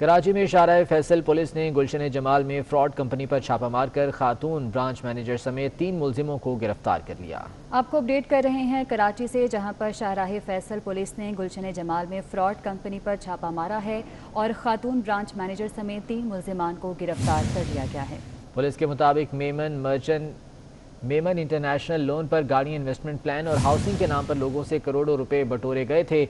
کراچی میں شارع فیصل پولیس نے گلشن جمال میں فراڈ کمپنی پر چھاپہ مار کر خاتون برانچ مینیجر سمیت 3 ملزموں کو گرفتار کر لیا۔ آپ کو اپڈیٹ کر رہے ہیں کراچی سے، جہاں پر شاہراہ فیصل پولیس نے گلشن جمال میں فراڈ کمپنی پر چھاپہ مارا ہے اور خاتون برانچ مینیجر سمیت 3 ملزمان کو گرفتار کر لیا گیا ہے۔ پولیس کے مطابق میمن انٹرنیشنل لون پر گاڑی انویسٹمنٹ پلان اور ہاؤسنگ کے نام پر لوگوں سے کروڑوں روپے بٹورے گئے تھے،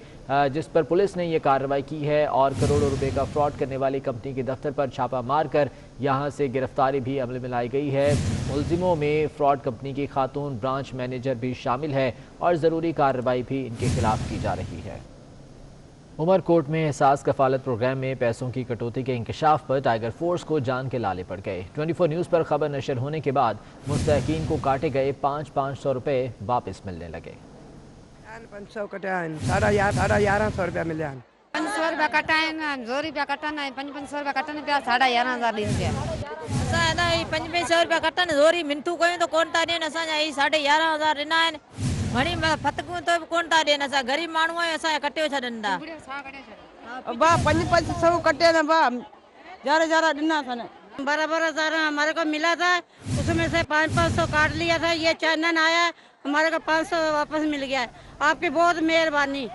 جس پر پولیس نے یہ کارروائی کی ہے اور کروڑوں روپے کا فراڈ کرنے والی کمپنی کے دفتر پر چھاپہ مار کر یہاں سے گرفتاری بھی عمل میں لائی گئی ہے۔ ملزموں میں فراڈ کمپنی کی خاتون برانچ مینیجر بھی شامل ہے اور ضروری کارروائی بھی ان کے خلاف کی جا رہی ہے۔ عمر کوٹ میں احساس کفالت پروگرام میں پیسوں کی کٹوتی کے انکشاف پر ٹائیگر فورس کو جان کے لالے پڑ گئے۔ 24 نیوز پر خبر نشر ہونے کے بعد مستحقین کو کاٹے گئے 500 روپے واپس ملنے لگے۔ 500 کٹے ہیں، 1150 روپیہ ملے ہیں۔ 500 روپیہ کٹائیں، زوری پہ کٹنا ہے، 500 روپیہ کٹنے پہ 11,500 دین پہ۔ اساں دا 500 روپیہ کٹن زوری منتو کوئی تو کون تا دین، اساں 11,500 ڈنا ہیں۔ گھڑی فتقوں تو کون تا دین، اساں غریب مانو ہیں، اساں کٹے چھڈن دا۔ با 500 کٹے نا با، زیادہ ڈنا تھا نا۔ برابر ہمارے کو ملا تھا، اس میں سے 500 کاٹ لیا تھا، یہ چانن آیا ہمارے کو 500 واپس مل گیا ہے۔ آپ کی بہت مہربانی۔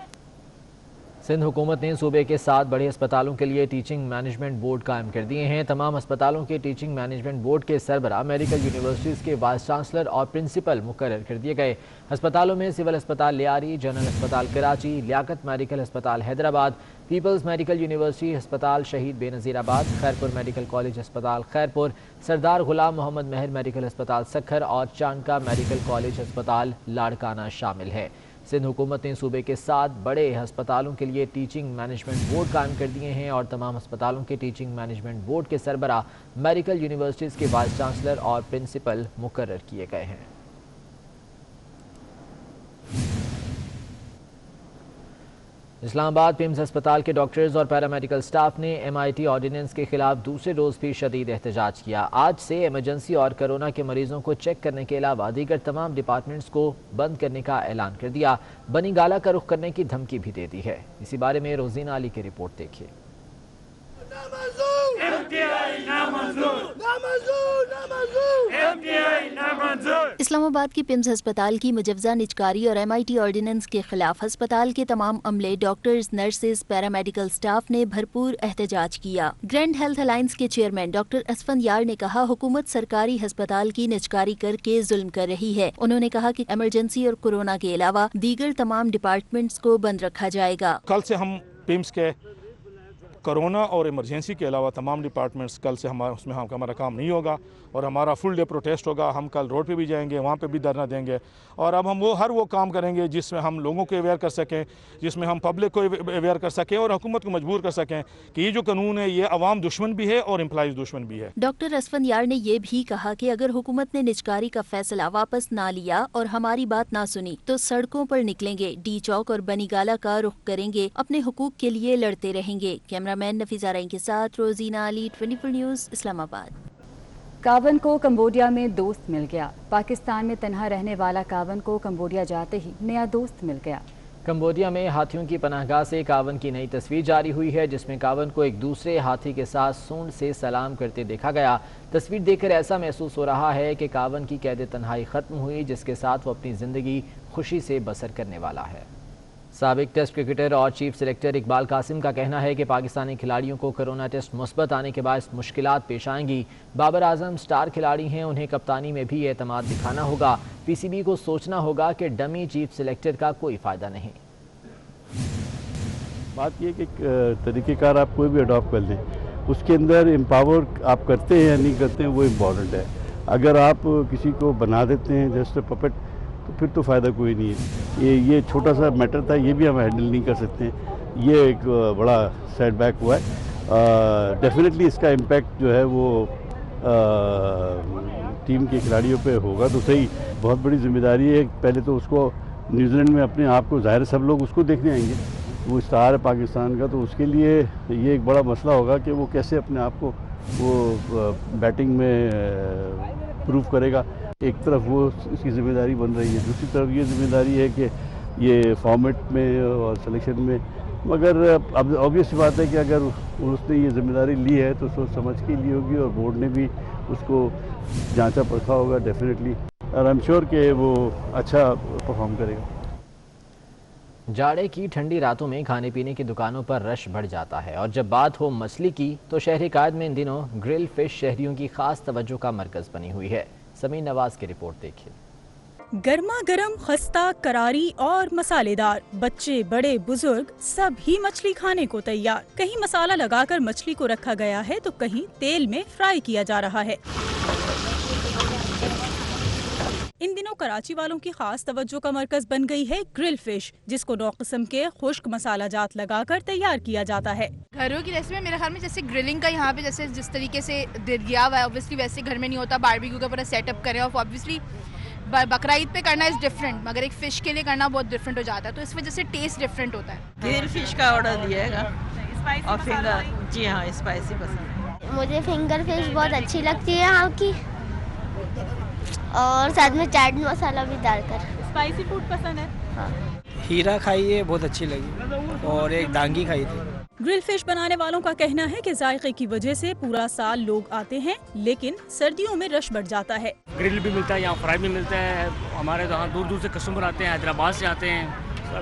سندھ حکومت نے صوبے کے 7 بڑے ہسپتالوں کے لیے ٹیچنگ مینجمنٹ بورڈ قائم کر دیے ہیں۔ تمام ہسپتالوں کے ٹیچنگ مینجمنٹ بورڈ کے سربراہ میڈیکل یونیورسٹیز کے وائس چانسلر اور پرنسپل مقرر کر دیے گئے۔ ہسپتالوں میں سول ہسپتال لیاری، جنرل ہسپتال کراچی، لیاقت میڈیکل ہسپتال حیدرآباد، پیپلز میڈیکل یونیورسٹی ہسپتال شہید بے نظیر آباد، خیرپور میڈیکل کالج ہسپتال خیرپور، سردار غلام محمد مہر میڈیکل ہسپتال سکھر اور چانکا میڈیکل کالج ہسپتال لاڑکانہ شامل ہے۔ سندھ حکومت نے صوبے کے 7 بڑے ہسپتالوں کے لیے ٹیچنگ مینجمنٹ بورڈ قائم کر دیے ہیں اور تمام ہسپتالوں کے ٹیچنگ مینجمنٹ بورڈ کے سربراہ میڈیکل یونیورسٹیز کے وائس چانسلر اور پرنسپل مقرر کیے گئے ہیں۔ اسلام آباد پیمز ہسپتال کے ڈاکٹرز اور پیرامیڈیکل سٹاف نے MIT آرڈیننس کے خلاف دوسرے روز بھی شدید احتجاج کیا۔ آج سے ایمرجنسی اور کرونا کے مریضوں کو چیک کرنے کے علاوہ دیگر تمام ڈپارٹمنٹس کو بند کرنے کا اعلان کر دیا۔ بنی گالہ کا رخ کرنے کی دھمکی بھی دے دی ہے۔ اسی بارے میں روزینہ علی کی رپورٹ دیکھیے۔ اسلام آباد کی پیمز ہسپتال کی مجوزہ نجکاری اور MIT آرڈیننس کے خلاف ہسپتال کے تمام عملے، ڈاکٹرز، نرسز، پیرامیڈیکل سٹاف نے بھرپور احتجاج کیا۔ گرینڈ ہیلتھ الائنس کے چیئرمین ڈاکٹر اسفند یار نے کہا حکومت سرکاری ہسپتال کی نجکاری کر کے ظلم کر رہی ہے۔ انہوں نے کہا کہ ایمرجنسی اور کورونا کے علاوہ دیگر تمام ڈپارٹمنٹس کو بند رکھا جائے گا۔ کل سے ہم پیمز کے کرونا اور ایمرجنسی کے علاوہ تمام ڈپارٹمنٹس کل سے اس میں ہمارا کام نہیں ہوگا اور ہمارا فل ڈے پروٹیسٹ ہوگا۔ ہم کل روڈ پہ بھی جائیں گے، وہاں پہ بھی دھرنا دیں گے اور اب ہم ہر وہ کام کریں گے جس میں ہم لوگوں کو اویئر کر سکیں، جس میں ہم پبلک کو اویئر کر سکیں اور حکومت کو مجبور کر سکیں کہ یہ جو قانون ہے یہ عوام دشمن بھی ہے اور امپلائیز دشمن بھی ہے۔ ڈاکٹر اسفند یار نے یہ بھی کہا کہ اگر حکومت نے نجکاری کا فیصلہ واپس نہ لیا اور ہماری بات نہ سنی تو سڑکوں پر نکلیں گے، ڈی چوک اور بنی گالہ کا رخ کریں گے، اپنے حقوق کے لیے لڑتے رہیں گے۔ کیمرہ مین نفیسہ رائن کے ساتھ روزینہ علی، 24 نیوز، اسلام آباد۔ کاون کو کمبوڈیا میں دوست مل گیا۔ پاکستان میں تنہا رہنے والا کاون کو کمبوڈیا جاتے ہی نیا دوست مل گیا۔ کمبوڈیا میں ہاتھیوں کی پناہ گاہ سے کاون کی نئی تصویر جاری ہوئی ہے، جس میں کاون کو ایک دوسرے ہاتھی کے ساتھ سونڈ سے سلام کرتے دیکھا گیا۔ تصویر دیکھ کر ایسا محسوس ہو رہا ہے کہ کاون کی قید تنہائی ختم ہوئی، جس کے ساتھ وہ اپنی زندگی خوشی سے بسر کرنے والا ہے۔ سابق ٹیسٹ کرکٹر اور چیف سلیکٹر اقبال قاسم کا کہنا ہے کہ پاکستانی کھلاڑیوں کو کرونا ٹیسٹ مثبت آنے کے باعث مشکلات پیش آئیں گی۔ بابر اعظم سٹار کھلاڑی ہیں، انہیں کپتانی میں بھی اعتماد دکھانا ہوگا۔ PCB کو سوچنا ہوگا کہ ڈمی چیف سلیکٹر کا کوئی فائدہ نہیں۔ بات یہ کہ طریقہ کار آپ کوئی بھی اڈاپٹ کر لیں، اس کے اندر امپاور آپ کرتے ہیں یا نہیں کرتے ہیں وہ امپورٹنٹ ہے۔ اگر آپ کسی کو بنا دیتے ہیں جسٹ اے پپٹ تو پھر تو فائدہ کوئی نہیں ہے۔ یہ چھوٹا سا میٹر تھا، یہ بھی ہم ہینڈل نہیں کر سکتے ہیں۔ یہ ایک بڑا سیٹ بیک ہوا ہے۔ ڈیفینیٹلی اس کا امپیکٹ جو ہے وہ ٹیم کے کھلاڑیوں پہ ہوگا تو صحیح، بہت بڑی ذمہ داری ہے۔ پہلے تو اس کو نیوزی لینڈ میں اپنے آپ کو، ظاہر سب لوگ اس کو دیکھنے آئیں گے، وہ اسٹار ہے پاکستان کا، تو اس کے لیے یہ ایک بڑا مسئلہ ہوگا کہ وہ کیسے اپنے آپ کو وہ بیٹنگ میں پروف کرے گا۔ ایک طرف وہ اس کی ذمہ داری بن رہی ہے، دوسری طرف یہ ذمہ داری ہے کہ یہ فارمیٹ میں اور سلیکشن میں، مگر اب آبویس بات ہے کہ اگر اس نے یہ ذمہ داری لی ہے تو سوچ سمجھ کے لی ہوگی، اور بورڈ نے بھی اس کو جانچا پرکھا ہوگا ڈیفینیٹلی، اور آئی ایم شیور کہ وہ اچھا پرفارم کرے گا۔ جاڑے کی ٹھنڈی راتوں میں کھانے پینے کی دکانوں پر رش بڑھ جاتا ہے، اور جب بات ہو مچھلی کی تو شہری قائد میں ان دنوں گرل فش شہریوں کی خاص توجہ کا مرکز بنی ہوئی ہے۔ سمین نواز کی رپورٹ دیکھیے۔ گرما گرم، خستہ، کراری اور مسالے دار، بچے بڑے بزرگ سب ہی مچھلی کھانے کو تیار۔ کہیں مسالہ لگا کر مچھلی کو رکھا گیا ہے تو کہیں تیل میں فرائی کیا جا رہا ہے۔ ان دنوں کراچی والوں کی خاص توجہ کا مرکز بن گئی ہے گرل فش، جس کو 9 قسم کے خشک مسالہ جات لگا کر تیار کیا جاتا ہے۔ گھروں کی ریسپی میں میرے خیال میں جیسے گرلنگ کا یہاں پہ جیسے جس طریقے سے دیا ہوا ہے، اوبیسلی ویسے گھر میں نہیں ہوتا، باربیکیو کا پورا سیٹ اپ کریں، اور اوبیسلی بقرہ عید پہ کرنا از ڈفرینٹ، مگر ایک فش کے لیے کرنا بہت ڈفرینٹ ہو جاتا ہے، تو اس وجہ سے ٹیسٹ ڈفرینٹ ہوتا ہے۔ گرل فش کا آرڈر دیا گا اور فنگر، جی ہاں اسپائسی پسند۔ مجھے فنگر فش بہت اچھی لگتی ہے یہاں کی، اور ساتھ میں چاٹ مسالہ بھی ڈال کر۔ اسپائسی فوڈ پسند ہے؟ ہاں۔ ہیرا کھائی ہے، بہت اچھی لگی، اور ایک ڈانگی کھائی تھی۔ گرل فش بنانے والوں کا کہنا ہے کہ ذائقے کی وجہ سے پورا سال لوگ آتے ہیں، لیکن سردیوں میں رش بڑھ جاتا ہے۔ گرل بھی ملتا ہے، یہاں فرائی بھی ملتا ہے، ہمارے یہاں دور دور سے کسٹمر آتے ہیں، حیدرآباد سے آتے ہیں،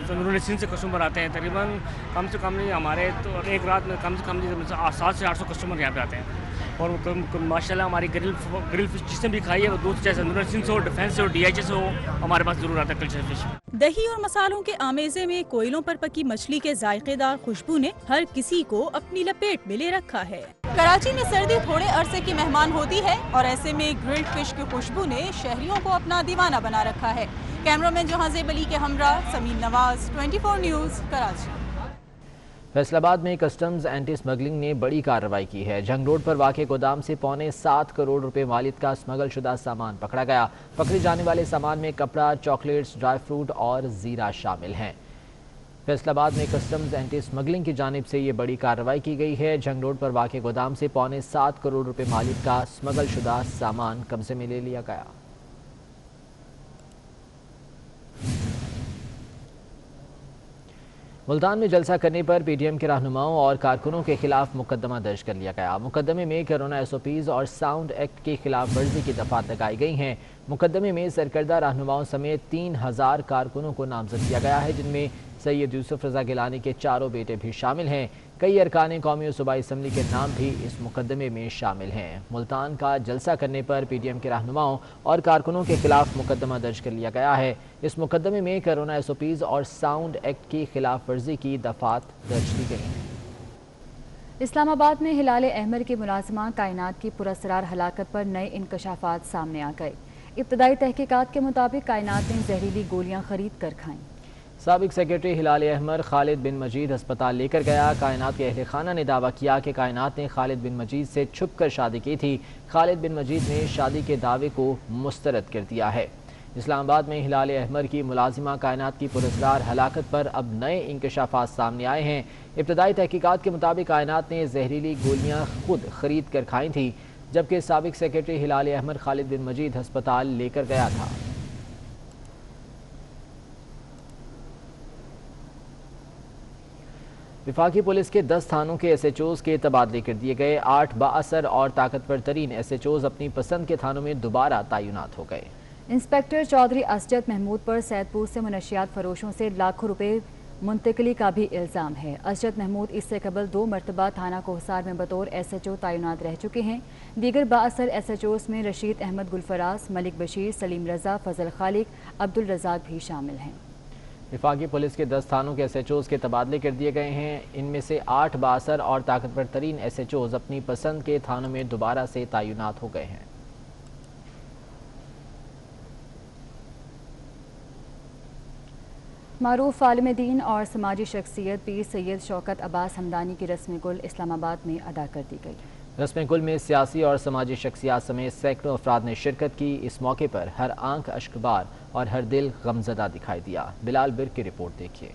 سندھ سے کسٹمر آتے ہیں، تقریباً کم سے کم نہیں ہمارے تو ایک رات میں کم سے کم 700 سے 800 کسٹمر یہاں پہ آتے ہیں، اور ماشاء اللہ ہماری گرل فش جس نے بھی کھائی ہے وہ دور سے چاہے سندھ سے ہو، ڈیفینس سے ہو، ڈی ایچ ایس ہو، ہمارے پاس ضرور آتا ہے کلچر فش۔ دہی اور مسالوں کے آمیزے میں کوئلوں پر پکی مچھلی کے ذائقے دار خوشبو نے ہر کسی کو اپنی لپیٹ میں لے رکھا ہے۔ کراچی میں سردی تھوڑے عرصے کی مہمان ہوتی ہے، اور ایسے میں گرلڈ فش کی خوشبو نے شہریوں کو اپنا دیوانہ بنا رکھا ہے۔ کیمرہ مین جہازیب علی کے ہمراہ سمین نواز، 24 نیوز، کراچی۔ فیصل آباد میں کسٹمز اینٹی اسمگلنگ نے بڑی کارروائی کی ہے۔ جنگ روڈ پر واقع گودام سے 7.25 کروڑ روپے مالیت کا اسمگل شدہ سامان پکڑا گیا۔ پکڑے جانے والے سامان میں کپڑا، چاکلیٹس، ڈرائی فروٹ اور زیرہ شامل ہیں۔ فیصل آباد میں کسٹمز اینٹی اسمگلنگ کی جانب سے یہ بڑی کارروائی کی گئی ہے۔ جنگ روڈ پر واقع گودام سے 7.25 کروڑ روپے مالیت کا اسمگل شدہ سامان قبضے میں لے لیا گیا۔ ملتان میں جلسہ کرنے پر پی ڈی ایم کے رہنماؤں اور کارکنوں کے خلاف مقدمہ درج کر لیا گیا۔ مقدمے میں کرونا SOPs اور ساؤنڈ ایکٹ کی خلاف ورزی کی دفعات لگائی گئی ہیں۔ مقدمے میں سرکردہ رہنماؤں سمیت 3000 کارکنوں کو نامزد کیا گیا ہے، جن میں سید یوسف رضا گیلانی کے 4 بیٹے بھی شامل ہیں۔ کئی ارکان قومی و صوبائی اسمبلی کے نام بھی اس مقدمے میں شامل ہیں۔ ملتان کا جلسہ کرنے پر پی ڈی ایم کے رہنماؤں اور کارکنوں کے خلاف مقدمہ درج کر لیا گیا ہے۔ اس مقدمے میں کرونا SOPs اور ساؤنڈ ایکٹ کی خلاف ورزی کی دفعات درج کی گئی ہیں۔ اسلام آباد میں ہلال احمر کے ملازمہ کائنات کی پراسرار ہلاکت پر نئے انکشافات سامنے آ گئے۔ ابتدائی تحقیقات کے مطابق کائنات نے زہریلی گولیاں خرید کر کھائیں۔ سابق سیکرٹری ہلال احمر خالد بن مجید ہسپتال لے کر گیا۔ کائنات کے اہل خانہ نے دعویٰ کیا کہ کائنات نے خالد بن مجید سے چھپ کر شادی کی تھی۔ خالد بن مجید نے شادی کے دعوے کو مسترد کر دیا ہے۔ اسلام آباد میں ہلال احمر کی ملازمہ کائنات کی پراسرار ہلاکت پر اب نئے انکشافات سامنے آئے ہیں۔ ابتدائی تحقیقات کے مطابق کائنات نے زہریلی گولیاں خود خرید کر کھائی تھیں، جبکہ سابق سیکرٹری ہلال احمر خالد بن مجید ہسپتال لے کر گیا تھا۔ وفاقی پولیس کے 10 تھانوں کے SHOs کے تبادلے کر دیے گئے۔ 8 بااثر اور طاقتور ترین SHOs اپنی پسند کے تھانوں میں دوبارہ تعینات ہو گئے۔ انسپکٹر چودھری اسجد محمود پر سید پور سے منشیات فروشوں سے لاکھوں روپے منتقلی کا بھی الزام ہے۔ اسجد محمود اس سے قبل 2 مرتبہ تھانہ کوہسار میں بطور SHO تعینات رہ چکے ہیں۔ دیگر بااثر SHOs میں رشید احمد گلفراز، ملک بشیر، سلیم رضا، فضل خالق، عبدالرزاق بھی شامل ہیں۔ وفاقی پولیس کے 10 تھانوں کے SHOs کے تبادلے کر دیے گئے ہیں۔ ان میں سے 8 بااثر اور طاقتور ترین SHOs اپنی پسند کے تھانوں میں دوبارہ سے تعینات ہو گئے ہیں۔ معروف عالم دین اور سماجی شخصیت پیر سید شوکت عباس ہمدانی کی رسم گل اسلام آباد میں ادا کر دی گئی۔ رسم گل میں سیاسی اور سماجی شخصیات سمیت سینکڑوں افراد نے شرکت کی۔ اس موقع پر ہر آنکھ اشکبار اور ہر دل غمزدہ دکھائی دیا۔ بلال برق کی رپورٹ دیکھیے۔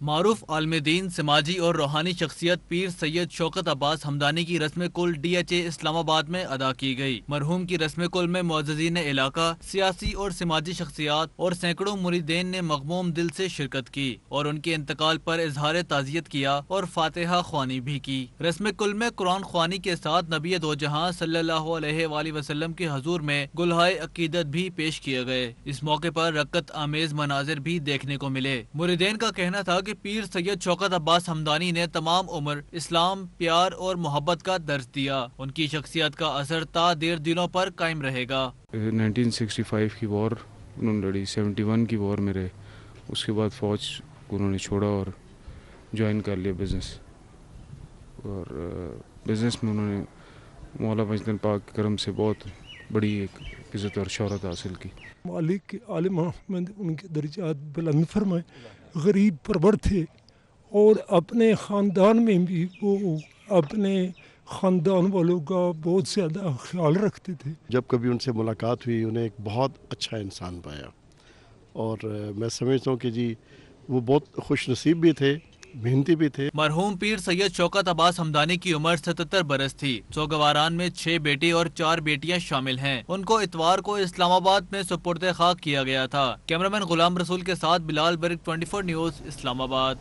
معروف عالم دین، سماجی اور روحانی شخصیت پیر سید شوکت عباس ہمدانی کی رسم کل DHA اسلام آباد میں ادا کی گئی۔ مرحوم کی رسم کل میں معززین علاقہ، سیاسی اور سماجی شخصیات اور سینکڑوں مریدین نے مغموم دل سے شرکت کی اور ان کے انتقال پر اظہار تعزیت کیا اور فاتحہ خوانی بھی کی۔ رسم کل میں قرآن خوانی کے ساتھ نبی دو جہاں صلی اللہ علیہ وآلہ وسلم کے حضور میں گلہائے عقیدت بھی پیش کیے گئے۔ اس موقع پر رکعت آمیز مناظر بھی دیکھنے کو ملے۔ مریدین کا کہنا تھا کہ پیر سید شوکت عباس ہمدانی نے تمام عمر اسلام، پیار اور محبت کا درس دیا۔ ان کی شخصیت کا اثر تا دیر دلوں پر قائم رہے گا۔ 1965 کی وار انہوں نے لڑی، 71 کی وار میں رہے، اس کے بعد فوج کو انہوں نے چھوڑا اور جوائن کر لیا بزنس، اور بزنس میں انہوں نے مولا مجدن پاک کے کرم سے بہت بڑی ایک عزت اور شہرت حاصل کی۔ مالک عالم محمد ان کے درجات بلند فرمائے، غریب پرور تھے اور اپنے خاندان میں بھی وہ اپنے خاندان والوں کا بہت زیادہ خیال رکھتے تھے۔ جب کبھی ان سے ملاقات ہوئی انہیں ایک بہت اچھا انسان پایا، اور میں سمجھتا ہوں کہ جی وہ بہت خوش نصیب بھی تھے، محنتی بھی تھے۔ مرحوم پیر سید شوکت عباس ہمدانی کی عمر 77 برس تھی۔ سوگواران میں 6 بیٹے اور 4 بیٹیاں شامل ہیں۔ ان کو اتوار کو اسلام آباد میں سپرد خاک کیا گیا تھا۔ کیمرامین غلام رسول کے ساتھ بلال برگ، 24 نیوز، اسلام آباد۔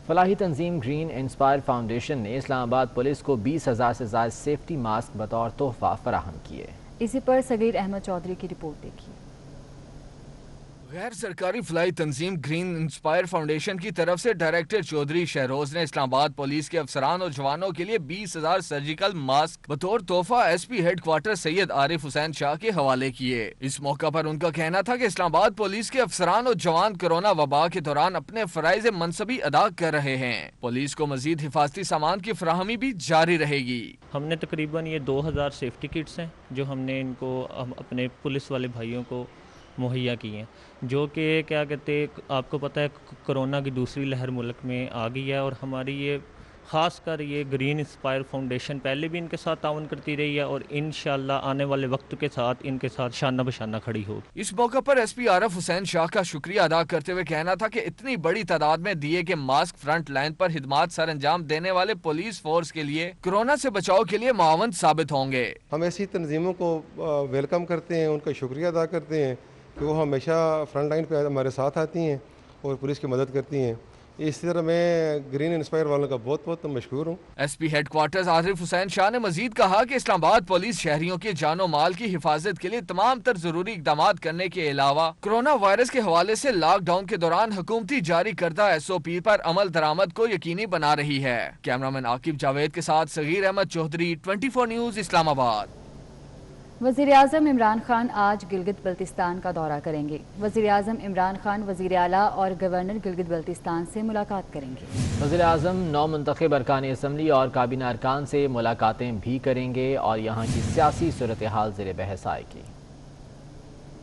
فلاحی تنظیم گرین انسپائر فاؤنڈیشن نے اسلام آباد پولیس کو 20,000 سے زائد سیفٹی ماسک بطور تحفہ فراہم کیے۔ اسی پر صغیر احمد چودھری کی رپورٹ دیکھیے۔ غیر سرکاری فلاحی تنظیم گرین انسپائر فاؤنڈیشن کی طرف سے ڈائریکٹر چودھری شہروز نے اسلام آباد پولیس کے افسران اور جوانوں کے لیے 20,000 سرجیکل ماسک بطور تحفہ SP ہیڈ کوارٹر سید عارف حسین شاہ کے حوالے کیے۔ اس موقع پر ان کا کہنا تھا کہ اسلام آباد پولیس کے افسران اور جوان کورونا وبا کے دوران اپنے فرائض منصبی ادا کر رہے ہیں۔ پولیس کو مزید حفاظتی سامان کی فراہمی بھی جاری رہے گی۔ ہم نے تقریباً یہ 2,000 سیفٹی کٹس ہیں جو ہم نے ان کو اپنے پولیس والے بھائیوں کو مہیا کی ہیں، جو کہ کیا کہتے ہیں، آپ کو پتہ ہے کرونا کی دوسری لہر ملک میں آ گئی ہے، اور ہماری یہ خاص کر یہ گرین انسپائر فاؤنڈیشن پہلے بھی ان کے ساتھ تعاون کرتی رہی ہے اور انشاءاللہ آنے والے وقت کے ساتھ ان کے ساتھ شانہ بشانہ کھڑی ہوگی۔ اس موقع پر SP عارف حسین شاہ کا شکریہ ادا کرتے ہوئے کہنا تھا کہ اتنی بڑی تعداد میں دیے کہ ماسک فرنٹ لائن پر خدمات سر انجام دینے والے پولیس فورس کے لیے کورونا سے بچاؤ کے لیے معاون ثابت ہوں گے۔ ہم ایسی تنظیموں کو ویلکم کرتے ہیں، ان کا شکریہ ادا کرتے ہیں کہ وہ ہمیشہ فرنٹ لائن پہ ہمارے ساتھ آتی ہیں اور پولیس کی مدد کرتی ہیں۔ اس طرح میں گرین انسپائر والوں کا بہت بہت مشکور ہوں۔ SP ہیڈ کوارٹرز عارف حسین شاہ نے مزید کہا کہ اسلام آباد پولیس شہریوں کے جان و مال کی حفاظت کے لیے تمام تر ضروری اقدامات کرنے کے علاوہ کورونا وائرس کے حوالے سے لاک ڈاؤن کے دوران حکومتی جاری کردہ SOP پر عمل درآمد کو یقینی بنا رہی ہے۔ کیمرامین عاقب جاوید کے ساتھ صغیر احمد چودھری، 24 نیوز، اسلام آباد۔ وزیراعظم عمران خان آج گلگت بلتستان کا دورہ کریں گے۔ وزیراعظم عمران خان وزیر اعلیٰ اور گورنر گلگت بلتستان سے ملاقات کریں گے۔ وزیراعظم نو منتخب ارکان اسمبلی اور کابینہ ارکان سے ملاقاتیں بھی کریں گے اور یہاں کی سیاسی صورتحال زیر بحث آئے گی۔